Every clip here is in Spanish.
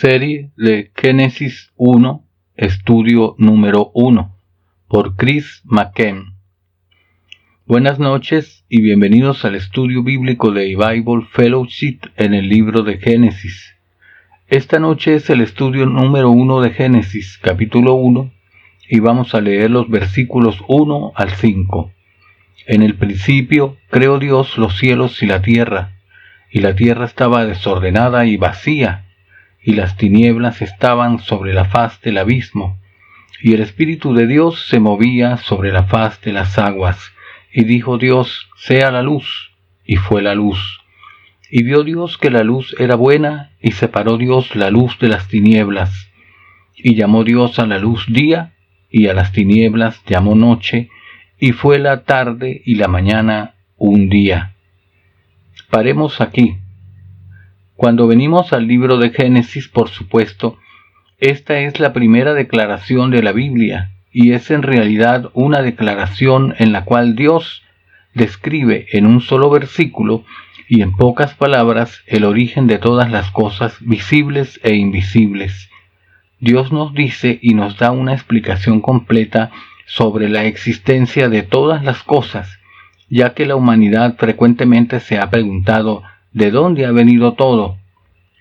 Serie de Génesis 1, estudio número 1, por Chris McKen. Buenas noches y bienvenidos al estudio bíblico de Bible Fellowship en el libro de Génesis. Esta noche es el estudio número 1 de Génesis, capítulo 1, y vamos a leer los versículos 1 al 5. En el principio creó Dios los cielos y la tierra estaba desordenada y vacía, y las tinieblas estaban sobre la faz del abismo, y el Espíritu de Dios se movía sobre la faz de las aguas. Y dijo Dios: sea la luz, y fue la luz. Y vio Dios que la luz era buena, y separó Dios la luz de las tinieblas. Y llamó Dios a la luz día, y a las tinieblas llamó noche, y fue la tarde y la mañana un día. Paremos aquí. Cuando venimos al libro de Génesis, por supuesto, esta es la primera declaración de la Biblia, y es en realidad una declaración en la cual Dios describe en un solo versículo y en pocas palabras el origen de todas las cosas visibles e invisibles. Dios nos dice y nos da una explicación completa sobre la existencia de todas las cosas, ya que la humanidad frecuentemente se ha preguntado ¿de dónde ha venido todo?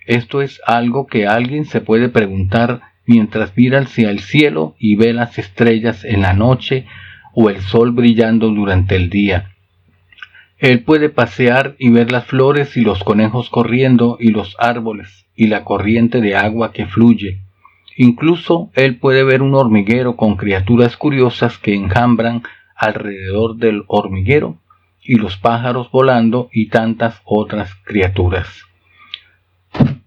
Esto es algo que alguien se puede preguntar mientras mira hacia el cielo y ve las estrellas en la noche o el sol brillando durante el día. Él puede pasear y ver las flores y los conejos corriendo y los árboles y la corriente de agua que fluye. Incluso él puede ver un hormiguero con criaturas curiosas que enjambran alrededor del hormiguero y los pájaros volando y tantas otras criaturas.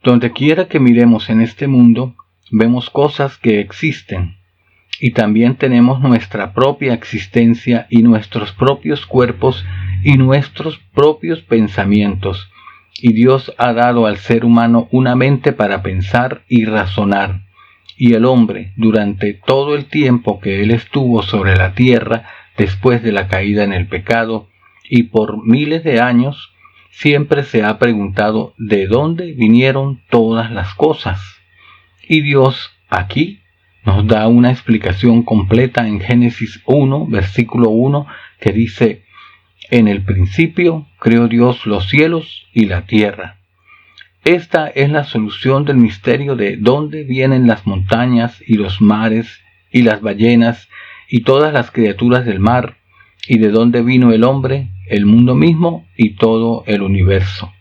Donde quiera que miremos en este mundo, vemos cosas que existen, y también tenemos nuestra propia existencia y nuestros propios cuerpos y nuestros propios pensamientos, y Dios ha dado al ser humano una mente para pensar y razonar, y el hombre, durante todo el tiempo que él estuvo sobre la tierra después de la caída en el pecado, y por miles de años, siempre se ha preguntado de dónde vinieron todas las cosas. Y Dios aquí nos da una explicación completa en Génesis 1, versículo 1, que dice: en el principio creó Dios los cielos y la tierra. Esta es la solución del misterio de dónde vienen las montañas y los mares y las ballenas y todas las criaturas del mar, y de dónde vino el hombre, el mundo mismo y todo el universo.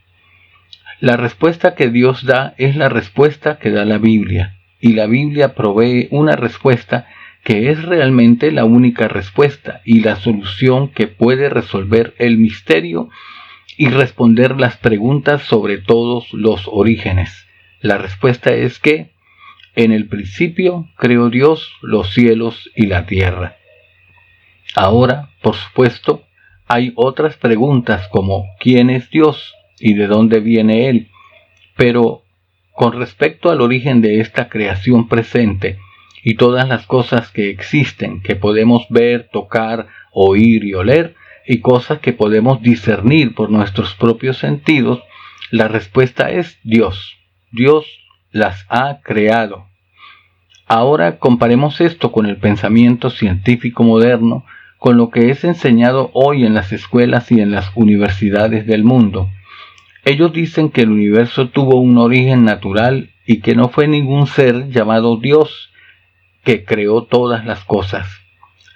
La respuesta que Dios da es la respuesta que da la Biblia, y la Biblia provee una respuesta que es realmente la única respuesta y la solución que puede resolver el misterio y responder las preguntas sobre todos los orígenes. La respuesta es que en el principio creó Dios los cielos y la tierra. Ahora, por supuesto, hay otras preguntas como ¿quién es Dios y de dónde viene Él? Pero con respecto al origen de esta creación presente y todas las cosas que existen, que podemos ver, tocar, oír y oler, y cosas que podemos discernir por nuestros propios sentidos, la respuesta es Dios. Dios las ha creado. Ahora comparemos esto con el pensamiento científico moderno, con lo que es enseñado hoy en las escuelas y en las universidades del mundo. Ellos dicen que el universo tuvo un origen natural y que no fue ningún ser llamado Dios que creó todas las cosas.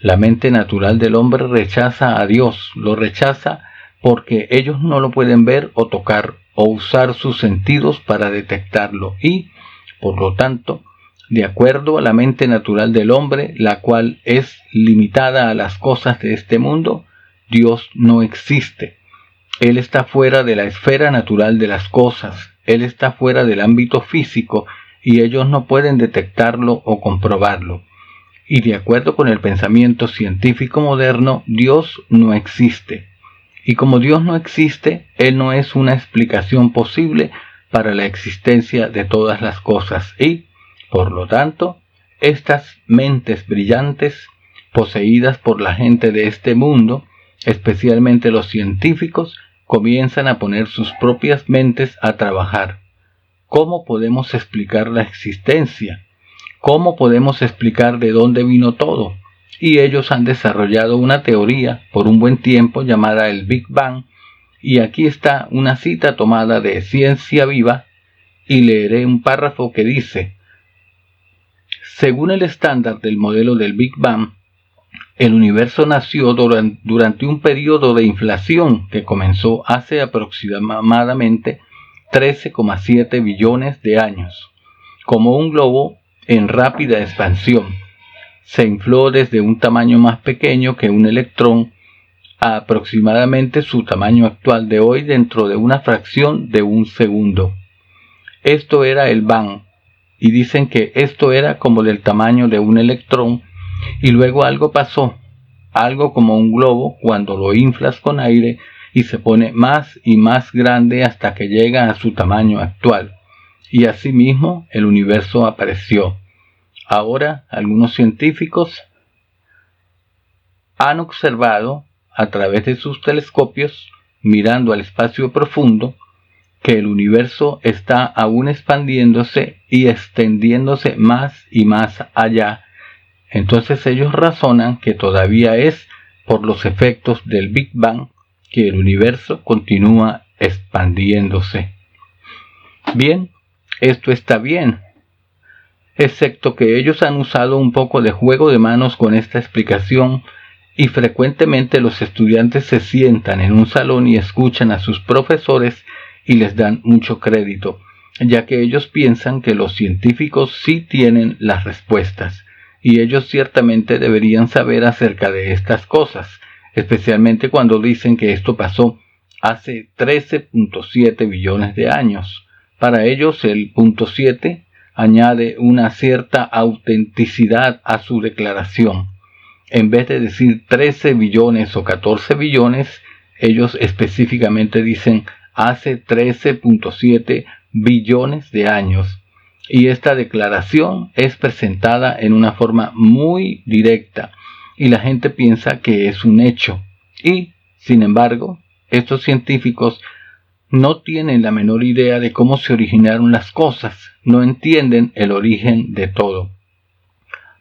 La mente natural del hombre rechaza a Dios, lo rechaza porque ellos no lo pueden ver o tocar o usar sus sentidos para detectarlo y, por lo tanto, de acuerdo a la mente natural del hombre, la cual es limitada a las cosas de este mundo, Dios no existe. Él está fuera de la esfera natural de las cosas, Él está fuera del ámbito físico y ellos no pueden detectarlo o comprobarlo. Y de acuerdo con el pensamiento científico moderno, Dios no existe. Y como Dios no existe, Él no es una explicación posible para la existencia de todas las cosas y, por lo tanto, estas mentes brillantes, poseídas por la gente de este mundo, especialmente los científicos, comienzan a poner sus propias mentes a trabajar. ¿cómo podemos explicar la existencia? ¿Cómo podemos explicar de dónde vino todo? Y ellos han desarrollado una teoría por un buen tiempo llamada el Big Bang, y aquí está una cita tomada de Ciencia Viva, y leeré un párrafo que dice: según el estándar del modelo del Big Bang, el universo nació durante un periodo de inflación que comenzó hace aproximadamente 13,7 billones de años, como un globo en rápida expansión. Se infló desde un tamaño más pequeño que un electrón a aproximadamente su tamaño actual de hoy dentro de una fracción de un segundo. Esto era el Bang, y dicen que esto era como del tamaño de un electrón, y luego algo pasó, algo como un globo cuando lo inflas con aire y se pone más y más grande hasta que llega a su tamaño actual, y asimismo el universo apareció. Ahora algunos científicos han observado a través de sus telescopios, mirando al espacio profundo, que el universo está aún expandiéndose y extendiéndose más y más allá. Entonces ellos razonan que todavía es por los efectos del Big Bang que el universo continúa expandiéndose. Bien, esto está bien, excepto que ellos han usado un poco de juego de manos con esta explicación, y frecuentemente los estudiantes se sientan en un salón y escuchan a sus profesores y les dan mucho crédito, ya que ellos piensan que los científicos sí tienen las respuestas, y ellos ciertamente deberían saber acerca de estas cosas, especialmente cuando dicen que esto pasó hace 13.7 billones de años. Para ellos el punto 7 añade una cierta autenticidad a su declaración. En vez de decir 13 billones o 14 billones, ellos específicamente dicen hace 13.7 billones de años. Y esta declaración es presentada en una forma muy directa, y la gente piensa que es un hecho. Y, sin embargo, estos científicos no tienen la menor idea de cómo se originaron las cosas, no entienden el origen de todo.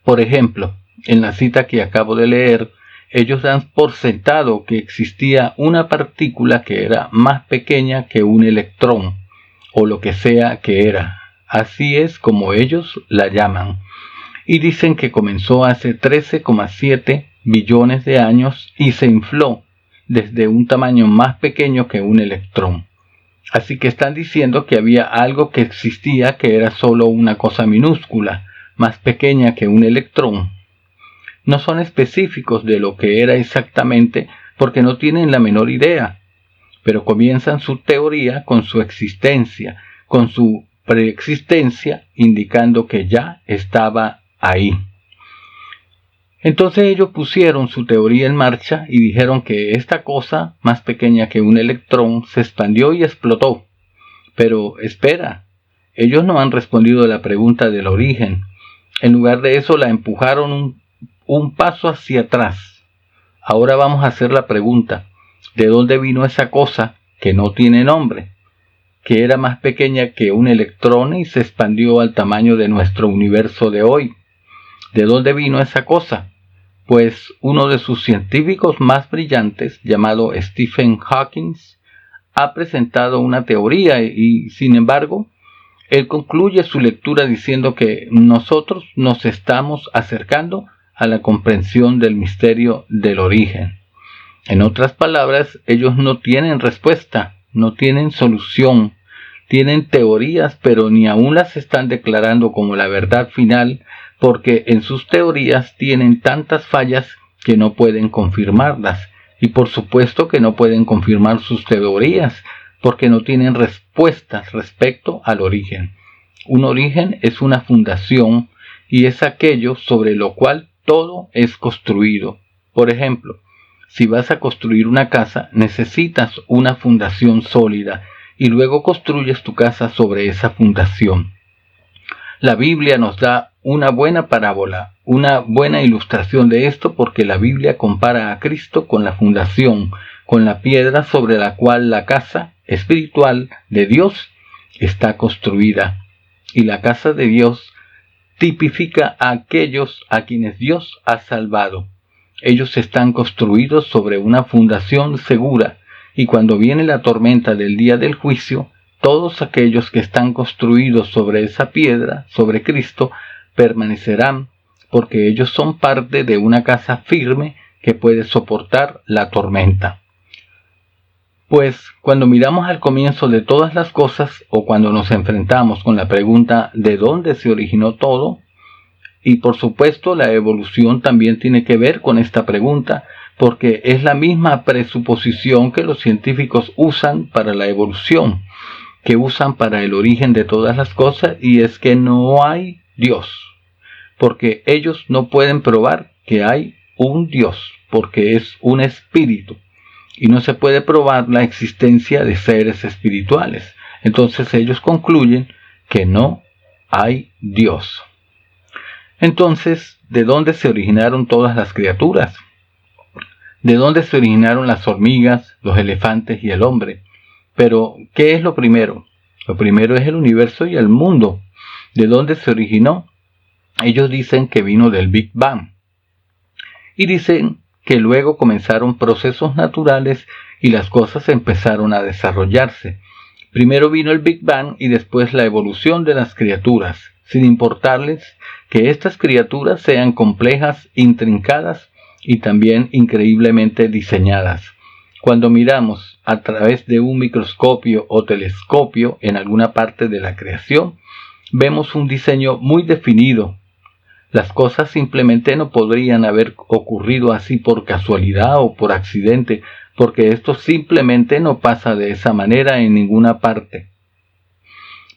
Por ejemplo, en la cita que acabo de leer, ellos dan por sentado que existía una partícula que era más pequeña que un electrón, o lo que sea que era. Así es como ellos la llaman. Y dicen que comenzó hace 13,7 billones de años y se infló desde un tamaño más pequeño que un electrón. Así que están diciendo que había algo que existía que era solo una cosa minúscula, más pequeña que un electrón. No son específicos de lo que era exactamente porque no tienen la menor idea, pero comienzan su teoría con su existencia, con su preexistencia, indicando que ya estaba ahí. Entonces ellos pusieron su teoría en marcha y dijeron que esta cosa, más pequeña que un electrón, se expandió y explotó. Pero espera, ellos no han respondido a la pregunta del origen. En lugar de eso la empujaron un paso hacia atrás. Ahora vamos a hacer la pregunta: ¿de dónde vino esa cosa que no tiene nombre, que era más pequeña que un electrón y se expandió al tamaño de nuestro universo de hoy? ¿De dónde vino esa cosa? Pues uno de sus científicos más brillantes, llamado Stephen Hawking, ha presentado una teoría y, sin embargo, él concluye su lectura diciendo que nosotros nos estamos acercando a la comprensión del misterio del origen. En otras palabras, ellos no tienen respuesta, no tienen solución, tienen teorías, pero ni aún las están declarando como la verdad final, porque en sus teorías tienen tantas fallas que no pueden confirmarlas, y por supuesto que no pueden confirmar sus teorías, porque no tienen respuestas respecto al origen. Un origen es una fundación, y es aquello sobre lo cual todo es construido. Por ejemplo, si vas a construir una casa, necesitas una fundación sólida, y luego construyes tu casa sobre esa fundación. La Biblia nos da una buena parábola, una buena ilustración de esto, porque la Biblia compara a Cristo con la fundación, con la piedra sobre la cual la casa espiritual de Dios está construida, y la casa de Dios tipifica a aquellos a quienes Dios ha salvado. Ellos están construidos sobre una fundación segura, y cuando viene la tormenta del día del juicio, todos aquellos que están construidos sobre esa piedra, sobre Cristo, permanecerán, porque ellos son parte de una casa firme que puede soportar la tormenta. Pues cuando miramos al comienzo de todas las cosas, o cuando nos enfrentamos con la pregunta ¿de dónde se originó todo? Y por supuesto la evolución también tiene que ver con esta pregunta, porque es la misma presuposición que los científicos usan para la evolución, que usan para el origen de todas las cosas, y es que no hay Dios, porque ellos no pueden probar que hay un Dios, porque es un espíritu, y no se puede probar la existencia de seres espirituales. Entonces ellos concluyen que no hay Dios. Entonces, ¿de dónde se originaron todas las criaturas? ¿De dónde se originaron las hormigas, los elefantes y el hombre? Pero, ¿qué es lo primero? Lo primero es el universo y el mundo. ¿De dónde se originó? Ellos dicen que vino del Big Bang. Y dicen que luego comenzaron procesos naturales y las cosas empezaron a desarrollarse. Primero vino el Big Bang y después la evolución de las criaturas, sin importarles que estas criaturas sean complejas, intrincadas y también increíblemente diseñadas. Cuando miramos a través de un microscopio o telescopio en alguna parte de la creación, vemos un diseño muy definido. Las cosas simplemente no podrían haber ocurrido así por casualidad o por accidente, porque esto simplemente no pasa de esa manera en ninguna parte.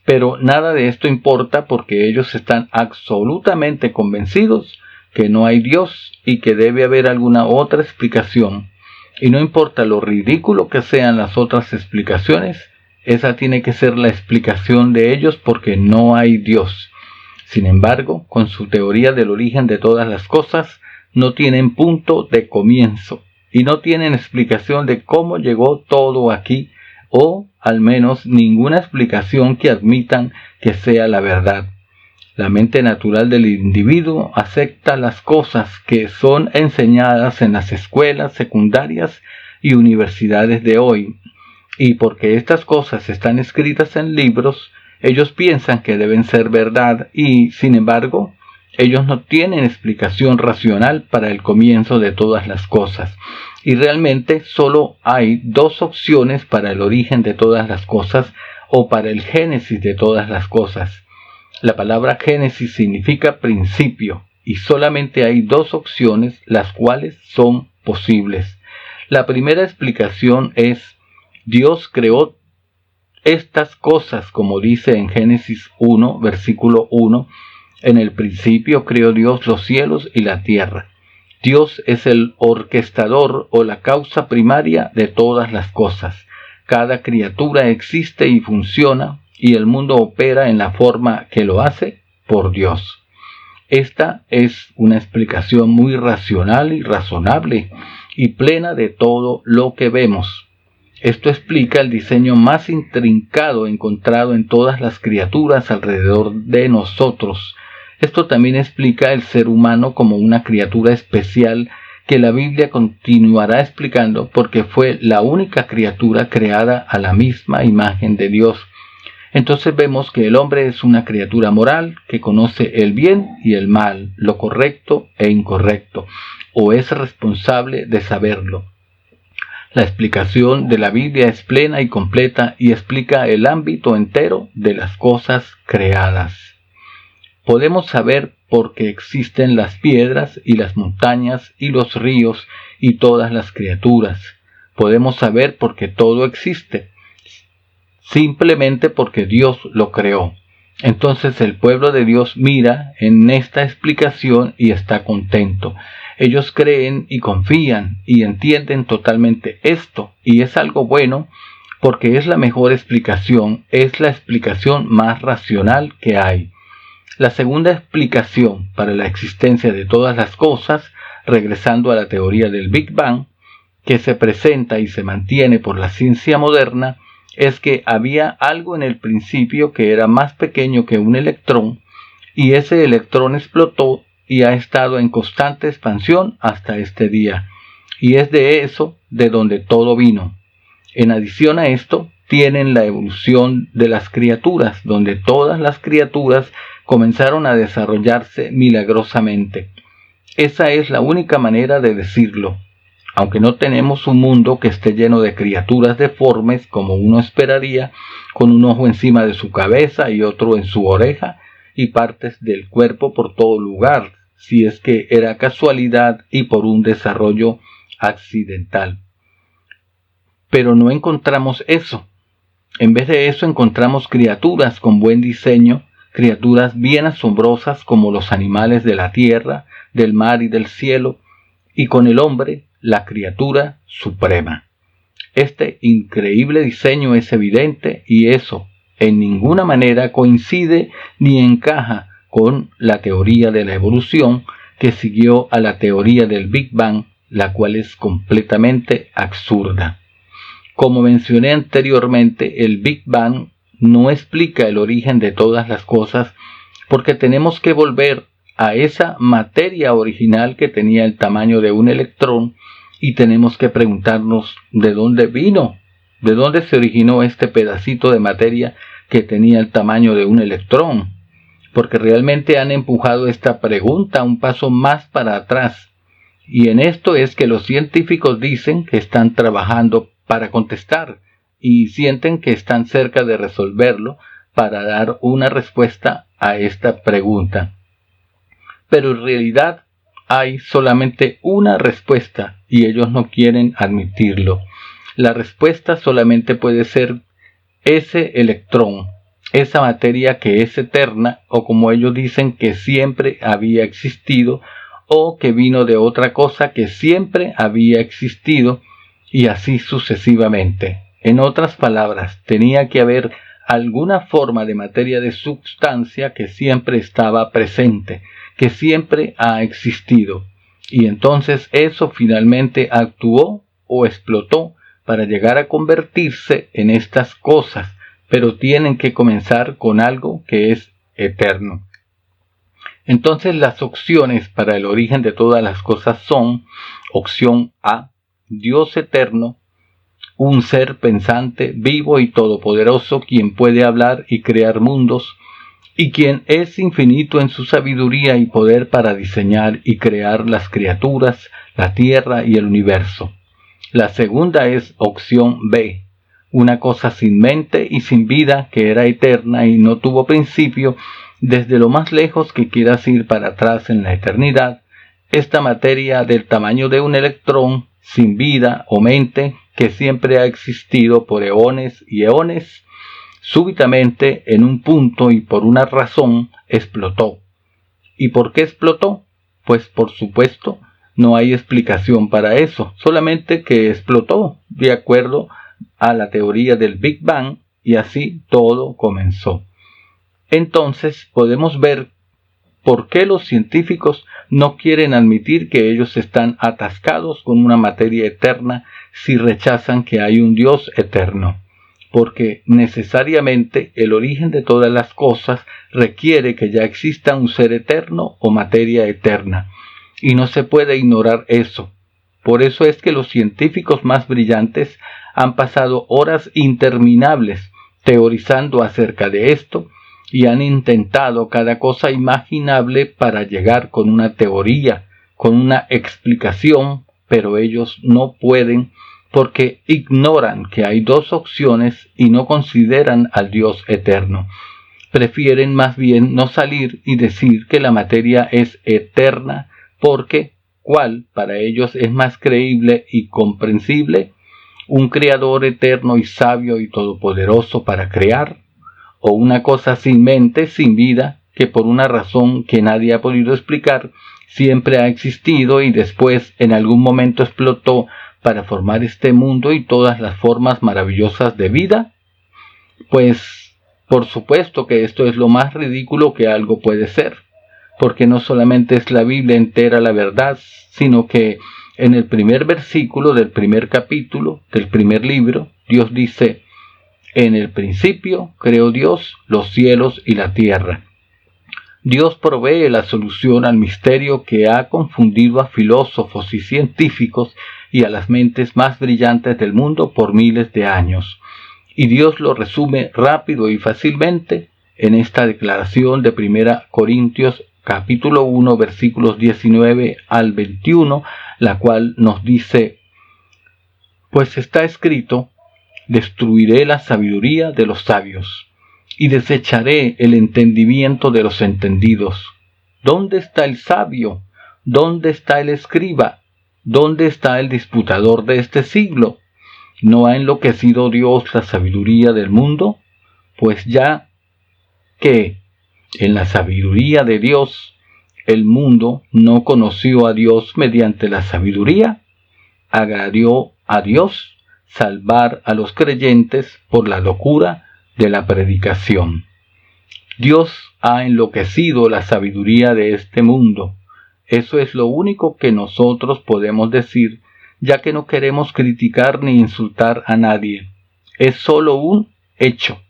Pero nada de esto importa porque ellos están absolutamente convencidos que no hay Dios y que debe haber alguna otra explicación. Y no importa lo ridículo que sean las otras explicaciones, esa tiene que ser la explicación de ellos porque no hay Dios. Sin embargo, con su teoría del origen de todas las cosas, no tienen punto de comienzo y no tienen explicación de cómo llegó todo aquí, o al menos ninguna explicación que admitan que sea la verdad. La mente natural del individuo acepta las cosas que son enseñadas en las escuelas secundarias y universidades de hoy, y porque estas cosas están escritas en libros, ellos piensan que deben ser verdad y, sin embargo, ellos no tienen explicación racional para el comienzo de todas las cosas. Y realmente solo hay dos opciones para el origen de todas las cosas o para el génesis de todas las cosas. La palabra génesis significa principio y solamente hay dos opciones las cuales son posibles. La primera explicación es: Dios creó estas cosas, como dice en Génesis 1, versículo 1, en el principio creó Dios los cielos y la tierra. Dios es el orquestador o la causa primaria de todas las cosas. Cada criatura existe y funciona, y el mundo opera en la forma que lo hace por Dios. Esta es una explicación muy racional y razonable, y plena de todo lo que vemos. Esto explica el diseño más intrincado encontrado en todas las criaturas alrededor de nosotros. Esto también explica el ser humano como una criatura especial que la Biblia continuará explicando porque fue la única criatura creada a la misma imagen de Dios. Entonces vemos que el hombre es una criatura moral que conoce el bien y el mal, lo correcto e incorrecto, o es responsable de saberlo. La explicación de la Biblia es plena y completa y explica el ámbito entero de las cosas creadas. Podemos saber por qué existen las piedras y las montañas y los ríos y todas las criaturas. Podemos saber por qué todo existe, simplemente porque Dios lo creó. Entonces el pueblo de Dios mira en esta explicación y está contento. Ellos creen y confían y entienden totalmente esto, y es algo bueno porque es la mejor explicación, es la explicación más racional que hay. La segunda explicación para la existencia de todas las cosas, regresando a la teoría del Big Bang, que se presenta y se mantiene por la ciencia moderna, es que había algo en el principio que era más pequeño que un electrón, y ese electrón explotó y ha estado en constante expansión hasta este día. Y es de eso de donde todo vino. En adición a esto, tienen la evolución de las criaturas, donde todas las criaturas comenzaron a desarrollarse milagrosamente. Esa es la única manera de decirlo. Aunque no tenemos un mundo que esté lleno de criaturas deformes como uno esperaría, con un ojo encima de su cabeza y otro en su oreja, y partes del cuerpo por todo lugar, si es que era casualidad y por un desarrollo accidental. Pero no encontramos eso. En vez de eso encontramos criaturas con buen diseño, criaturas bien asombrosas como los animales de la tierra, del mar y del cielo, y con el hombre, la criatura suprema. Este increíble diseño es evidente y eso en ninguna manera coincide ni encaja con la teoría de la evolución que siguió a la teoría del Big Bang, la cual es completamente absurda. Como mencioné anteriormente, el Big Bang no explica el origen de todas las cosas porque tenemos que volver a esa materia original que tenía el tamaño de un electrón y tenemos que preguntarnos de dónde vino, de dónde se originó este pedacito de materia que tenía el tamaño de un electrón, porque realmente han empujado esta pregunta un paso más para atrás. Y en esto es que los científicos dicen que están trabajando para contestar y sienten que están cerca de resolverlo para dar una respuesta a esta pregunta. Pero en realidad hay solamente una respuesta y ellos no quieren admitirlo. La respuesta solamente puede ser ese electrón, esa materia que es eterna, o como ellos dicen que siempre había existido, o que vino de otra cosa que siempre había existido, y así sucesivamente. En otras palabras, tenía que haber alguna forma de materia de substancia que siempre estaba presente, que siempre ha existido, y entonces eso finalmente actuó o explotó para llegar a convertirse en estas cosas, pero tienen que comenzar con algo que es eterno. Entonces las opciones para el origen de todas las cosas son: opción A, Dios eterno, un ser pensante, vivo y todopoderoso, quien puede hablar y crear mundos, y quien es infinito en su sabiduría y poder para diseñar y crear las criaturas, la tierra y el universo. La segunda es opción B, una cosa sin mente y sin vida que era eterna y no tuvo principio. Desde lo más lejos que quieras ir para atrás en la eternidad, esta materia del tamaño de un electrón, sin vida o mente, que siempre ha existido por eones y eones, súbitamente en un punto y por una razón explotó. ¿Y por qué explotó? Pues por supuesto no hay explicación para eso, solamente que explotó de acuerdo a la teoría del Big Bang y así todo comenzó. Entonces podemos ver por qué los científicos no quieren admitir que ellos están atascados con una materia eterna si rechazan que hay un Dios eterno. Porque necesariamente el origen de todas las cosas requiere que ya exista un ser eterno o materia eterna, y no se puede ignorar eso. Por eso es que los científicos más brillantes han pasado horas interminables teorizando acerca de esto, y han intentado cada cosa imaginable para llegar con una teoría, con una explicación, pero ellos no pueden porque ignoran que hay dos opciones y no consideran al Dios eterno. Prefieren más bien no salir y decir que la materia es eterna porque, ¿cuál para ellos es más creíble y comprensible? ¿Un creador eterno y sabio y todopoderoso para crear? ¿O una cosa sin mente, sin vida, que por una razón que nadie ha podido explicar, siempre ha existido y después en algún momento explotó para formar este mundo y todas las formas maravillosas de vida? Pues, por supuesto que esto es lo más ridículo que algo puede ser, porque no solamente es la Biblia entera la verdad, sino que en el primer versículo del primer capítulo del primer libro, Dios dice: En el principio creó Dios los cielos y la tierra. Dios provee la solución al misterio que ha confundido a filósofos y científicos y a las mentes más brillantes del mundo por miles de años. Y Dios lo resume rápido y fácilmente en esta declaración de 1 Corintios capítulo 1 versículos 19 al 21, la cual nos dice: pues está escrito, destruiré la sabiduría de los sabios y desecharé el entendimiento de los entendidos. ¿Dónde está el sabio? ¿Dónde está el escriba? ¿Dónde está el disputador de este siglo? ¿No ha enloquecido Dios la sabiduría del mundo? Pues ya que en la sabiduría de Dios el mundo no conoció a Dios mediante la sabiduría, agradó a Dios salvar a los creyentes por la locura de la predicación. Dios ha enloquecido la sabiduría de este mundo. Eso es lo único que nosotros podemos decir, ya que no queremos criticar ni insultar a nadie. Es solo un hecho.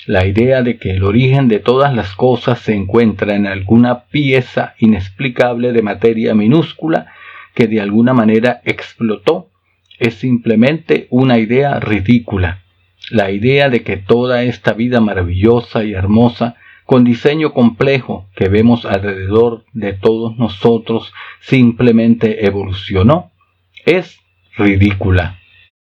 La idea de que el origen de todas las cosas se encuentra en alguna pieza inexplicable de materia minúscula que de alguna manera explotó es simplemente una idea ridícula. La idea de que toda esta vida maravillosa y hermosa, con diseño complejo que vemos alrededor de todos nosotros, simplemente evolucionó, es ridícula.